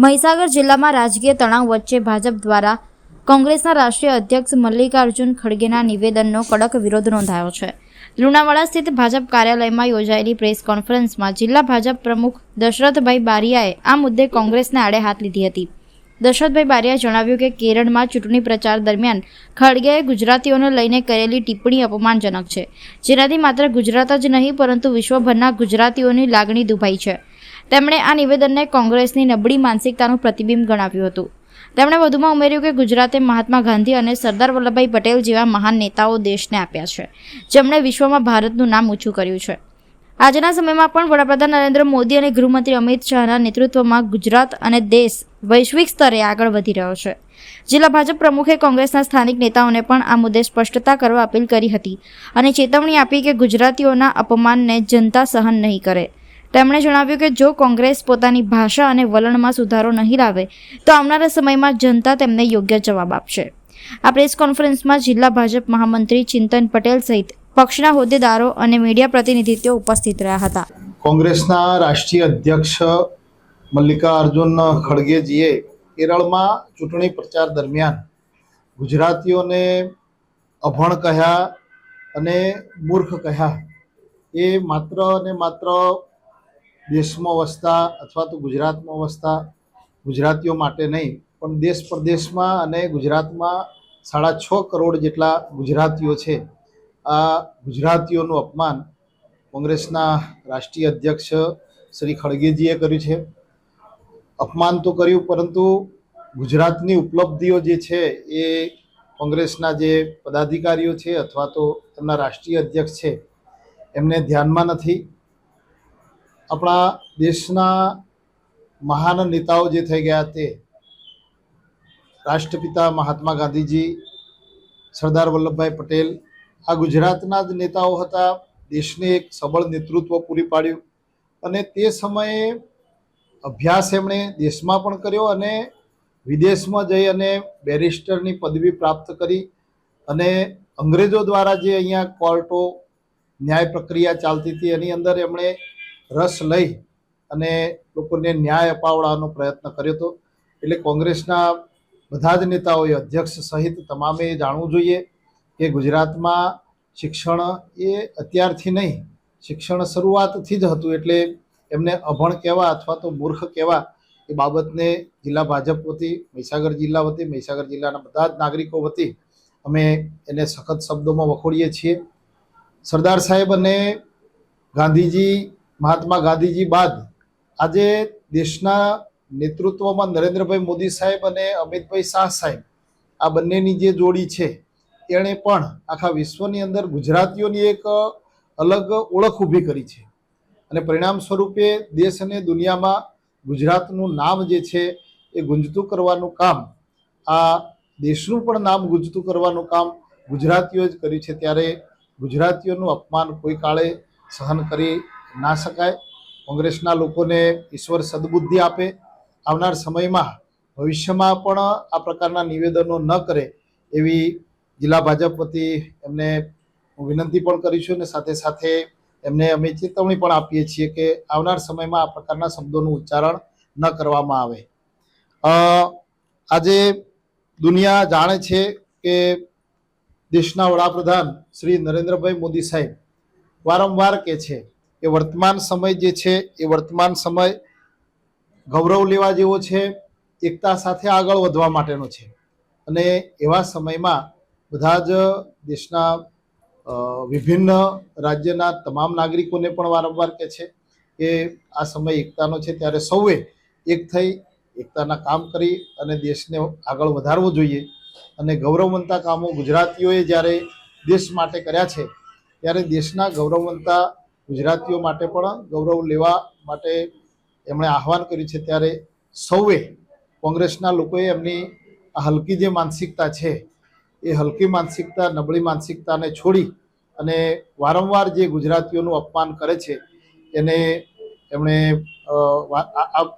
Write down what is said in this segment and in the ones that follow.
મહીસાગર જિલ્લામાં રાજકીય તણાવ વચ્ચે ભાજપ દ્વારા કોંગ્રેસના રાષ્ટ્રીય અધ્યક્ષ મલ્લિકાર્જુન ખડગેના નિવેદનનો કડક વિરોધ નોંધાયો છે। લુણાવાડા સ્થિત ભાજપ કાર્યાલયમાં યોજાયેલી પ્રેસ કોન્ફરન્સમાં જિલ્લા ભાજપ પ્રમુખ દશરથભાઈ બારિયાએ આ મુદ્દે કોંગ્રેસને આડે હાથ લીધી હતી। દશરથભાઈ બારિયાએ જણાવ્યું કે કેરળમાં ચૂંટણી પ્રચાર દરમિયાન ખડગેએ ગુજરાતીઓને લઈને કરેલી ટિપ્પણી અપમાનજનક છે, જેનાથી માત્ર ગુજરાત જ નહીં પરંતુ વિશ્વભરના ગુજરાતીઓની લાગણી દુભાઈ છે। તેમણે આ નિવેદનને કોંગ્રેસની નબળી માનસિકતાનું પ્રતિબિંબ ગણાવ્યું હતું। તેમણે વધુમાં ઉમેર્યું કે ગુજરાતે મહાત્મા ગાંધી અને સરદાર વલ્લભભાઈ પટેલ જેવા મહાન નેતાઓ દેશને આપ્યા છે, જેમણે વિશ્વમાં ભારતનું નામ ઊંચું કર્યું છે। આજના સમયમાં પણ વડાપ્રધાન નરેન્દ્ર મોદી અને ગૃહમંત્રી અમિત શાહના નેતૃત્વમાં ગુજરાત અને દેશ વૈશ્વિક સ્તરે આગળ વધી રહ્યો છે। જિલ્લા ભાજપ પ્રમુખે કોંગ્રેસના સ્થાનિક નેતાઓને પણ આ મુદ્દે સ્પષ્ટતા કરવા અપીલ કરી હતી અને ચેતવણી આપી કે ગુજરાતીઓના અપમાનને જનતા સહન નહીં કરે। તેમણે જણાવ્યું કે જો કોંગ્રેસ પોતાની ભાષા અને વલણમાં સુધારો નહીં લાવે તો આવનારા સમયમાં જનતા તેમને યોગ્ય જવાબ આપશે। આ પ્રેસ કોન્ફરન્સમાં જિલ્લા ભાજપ મહામંત્રી ચિંતન પટેલ સહિત પક્ષના હોદ્દેદારો અને મીડિયા પ્રતિનિધિઓ ઉપસ્થિત રહ્યા હતા। કોંગ્રેસના રાષ્ટ્રીય અધ્યક્ષ મલ્લિકાર્જુન ખડગેજીએ કેરળમાં ચૂંટણી પ્રચાર દરમિયાન ગુજરાતીઓને અભણ કહ્યા અને મૂર્ખ કહ્યા એ માત્ર અને માત્ર દેશમાં વસતા અથવા તો ગુજરાતમાં વસતા ગુજરાતીઓ માટે નહીં પણ દેશ પ્રદેશમાં અને ગુજરાતમાં 6.5 કરોડ જેટલા ગુજરાતીઓ છે। આ ગુજરાતીઓનું અપમાન કોંગ્રેસના રાષ્ટ્રીય અધ્યક્ષ શ્રી ખડગેજીએ કર્યું છે। અપમાન તો કર્યું પરંતુ ગુજરાતની ઉપલબ્ધિઓ જે છે એ કોંગ્રેસના જે પદાધિકારીઓ છે અથવા તો તેમના રાષ્ટ્રીય અધ્યક્ષ છે એમને ધ્યાનમાં નથી। આપણા દેશના મહાન નેતાઓ જે થઈ ગયા તે રાષ્ટ્રપિતા મહાત્મા ગાંધીજી, સરદાર વલ્લભભાઈ પટેલ આ ગુજરાતના જ નેતાઓ હતા। દેશને એક સબળ નેતૃત્વ પૂરી પાડ્યું અને તે સમયે અભ્યાસ એમણે દેશમાં પણ કર્યો અને વિદેશમાં જઈ અને બેરિસ્ટરની પદવી પ્રાપ્ત કરી અને અંગ્રેજો દ્વારા જે અહીંયા કોર્ટો ન્યાય પ્રક્રિયા ચાલતી હતી એની અંદર એમણે રસ લઈ અને લોકોને ન્યાય અપાવવાનો પ્રયત્ન કર્યો હતો। એટલે કોંગ્રેસના બધા જ નેતાઓએ અધ્યક્ષ સહિત તમામે જાણવું જોઈએ કે ગુજરાતમાં શિક્ષણ એ અત્યારથી નહીં, શિક્ષણ શરૂઆતથી જ હતું। એટલે એમને અભણ કહેવા અથવા તો મૂર્ખ કહેવા એ બાબતને જિલ્લા ભાજપ વતી, મહીસાગર જિલ્લા વતી, મહીસાગર જિલ્લાના બધા જ નાગરિકો વતી અમે એને સખત શબ્દોમાં વખોડીએ છીએ। સરદાર સાહેબ અને ગાંધીજી, મહાત્મા ગાંધીજી બાદ આજે દેશના નેતૃત્વમાં નરેન્દ્રભાઈ મોદી સાહેબ અને અમિતભાઈ શાહ સાહેબ આ બંનેની જે જોડી છે એણે પણ આખા વિશ્વની અંદર ગુજરાતીઓની એક અલગ ઓળખ ઊભી કરી છે અને પરિણામ સ્વરૂપે દેશ અને દુનિયામાં ગુજરાતનું નામ જે છે એ ગુંજતું કરવાનું કામ, આ દેશનું પણ નામ ગુંજતું કરવાનું કામ ગુજરાતીઓ જ કર્યું છે। ત્યારે ગુજરાતીઓનું અપમાન કોઈ કાળે સહન કરી ના શકાય। કોંગ્રેસના લોકોને ઈશ્વર સદબુદ્ધિ આપે, આવનાર સમયમાં ભવિષ્યમાં પણ આ પ્રકારના નિવેદનો ન કરે એવી જિલ્લા ભાજપ વતી એમને હું વિનંતી પણ કરીશું અને સાથે સાથે એમને અમે ચેતવણી પણ આપીએ છીએ કે આવનાર સમયમાં આ પ્રકારના શબ્દોનું ઉચ્ચારણ ન કરવામાં આવે। આજે દુનિયા જાણે છે કે દેશના વડાપ્રધાન શ્રી નરેન્દ્રભાઈ મોદી સાહેબ વારંવાર કહે છે કે વર્તમાન સમય જે છે એ વર્તમાન સમય ગૌરવ લેવા જેવો છે, એકતા સાથે આગળ વધવા માટેનો છે અને એવા સમયમાં બધા જ દેશના વિભિન્ન રાજ્યના તમામ નાગરિકોને પણ વારંવાર કહે છે કે આ સમય એકતાનો છે। ત્યારે સૌએ એક થઈ એકતાના કામ કરી અને દેશને આગળ વધારવો જોઈએ અને ગૌરવવંતા કામો ગુજરાતીઓએ જ્યારે દેશ માટે કર્યા છે ત્યારે દેશના ગૌરવવંતા ગુજરાતીઓ માટે પણ ગૌરવ લેવા માટે એમણે આહવાન કર્યું છે। ત્યારે સૌએ કોંગ્રેસના લોકોએ એમની આ હલકી જે માનસિકતા છે એ હલકી માનસિકતા, નબળી માનસિકતાને છોડી અને વારંવાર જે ગુજરાતીઓનું અપમાન કરે છે એને એમણે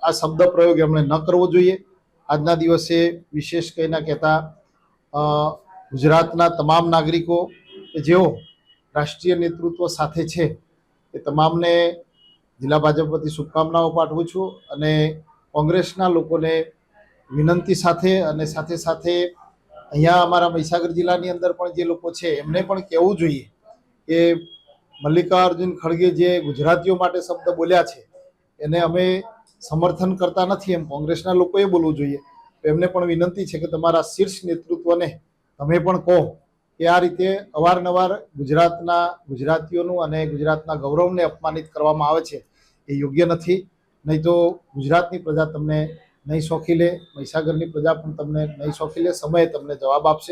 આ શબ્દ પ્રયોગ એમણે ન કરવો જોઈએ। આજના દિવસે વિશેષ કંઈ ના કહેતા ગુજરાતના તમામ નાગરિકો કે જેઓ રાષ્ટ્રીય નેતૃત્વ સાથે છે એ તમામને જિલ્લા ભાજપ વતી શુભકામનાઓ પાઠવું છું અને કોંગ્રેસના લોકોને વિનંતી સાથે અને સાથે સાથે અહીંયા અમારા મહીસાગર જિલ્લાની અંદર પણ જે લોકો છે એમને પણ કહેવું જોઈએ કે મલ્લિકાર્જુન ખડગે જે ગુજરાતીઓ માટે શબ્દ બોલ્યા છે એને અમે સમર્થન કરતા નથી એમ કોંગ્રેસના લોકોએ બોલવું જોઈએ. એમને પણ વિનંતી છે કે તમારા શીર્ષ નેતૃત્વને તમે પણ કહો કે આ રીતે અવારનવાર ગુજરાતના ગુજરાતીઓનું અને ગુજરાતના ગૌરવને અપમાનિત કરવામાં આવે છે એ યોગ્ય નથી. નહીં તો ગુજરાતની પ્રજા તમને નહીં સોંખી લે, મહીસાગરની પ્રજા પણ તમને નહીં સોંખી લે. સમય તમને જવાબ આપશે.